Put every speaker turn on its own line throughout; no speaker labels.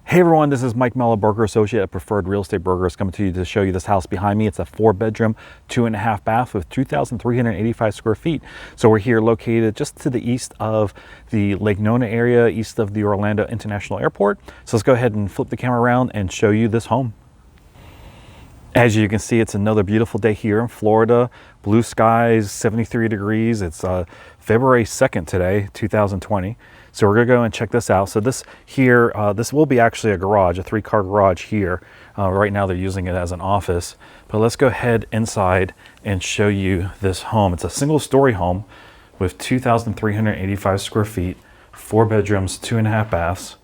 Hey everyone, this is Mike Mello, broker associate at Preferred Real Estate Brokers, coming to you to show you this house behind me. It's a 4-bedroom, 2.5 bath with 2,385 square feet. So we're here located just to the east of the Lake Nona area, east of the Orlando International Airport. So let's go ahead and flip the camera around and show you this home. As you can see, it's another beautiful day here in Florida. Blue skies, 73 degrees. It's February 2nd today, 2020. So we're gonna go and check this out. So this here, this will be actually a garage, a 3-car garage here. Right now they're using it as an office. But let's go ahead inside and show you this home. It's a single-story home with 2,385 square feet, 4 bedrooms, 2.5 baths.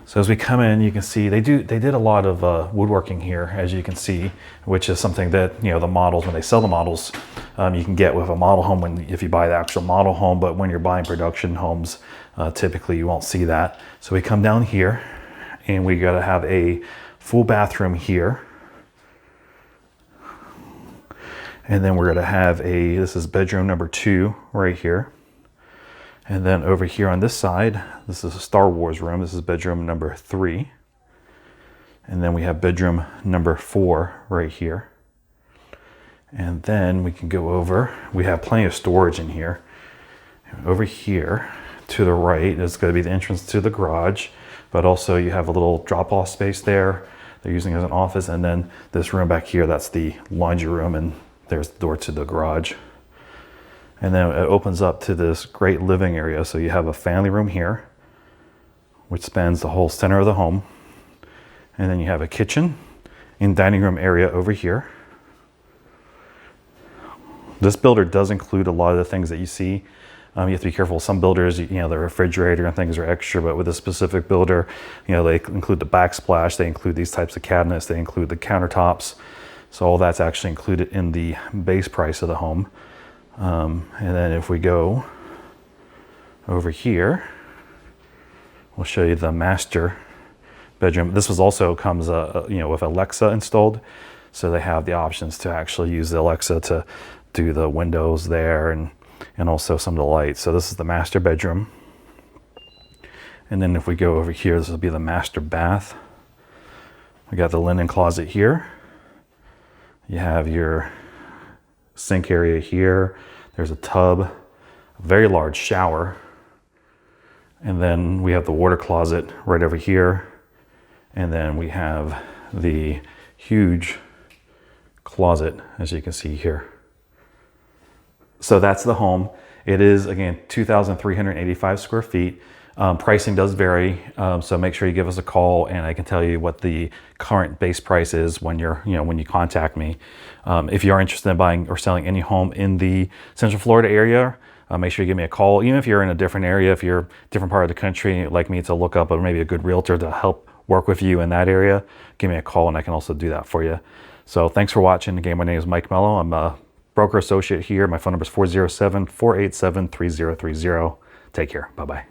So as we come in, you can see they did a lot of woodworking here, as you can see, which is something that, you know, the models, when they sell the models, you can get with a model home if you buy the actual model home. But when you're buying production homes, typically you won't see that. So we come down here and we got to have a full bathroom here. And then we're going to have this is bedroom number 2 right here. And then over here on this side, this is a Star Wars room. This is bedroom number 3. And then we have bedroom number 4 right here. And then we can go over, we have plenty of storage in here. Over here to the right is going to be the entrance to the garage, but also you have a little drop-off space there they're using as an office. And then this room back here, that's the laundry room, and there's the door to the garage. And then it opens up to this great living area. So you have a family room here, which spans the whole center of the home. And then you have a kitchen and dining room area over here. This builder does include a lot of the things that you see. You have to be careful. Some builders, you know, the refrigerator and things are extra, but with a specific builder, you know, they include the backsplash, they include these types of cabinets, they include the countertops. So all that's actually included in the base price of the home. And then if we go over here, we'll show you the master bedroom. This was also comes, you know, with Alexa installed. So they have the options to actually use the Alexa to do the windows there and also some of the lights. So this is the master bedroom. And then if we go over here, this will be the master bath. We got the linen closet here. You have your sink area here. There's a tub, a very large shower. And then we have the water closet right over here. And then we have the huge closet, as you can see here. So that's the home. It is, again, 2,385 square feet. Pricing does vary, so make sure you give us a call and I can tell you what the current base price is when you contact me. If you are interested in buying or selling any home in the Central Florida area, make sure you give me a call. Even if you're in a different area, if you're a different part of the country, like me, to look up or maybe a good realtor to help work with you in that area, give me a call and I can also do that for you. So thanks for watching. Again, my name is Mike Mello. I'm a broker associate here. My phone number is 407-487-3030. Take care. Bye-bye.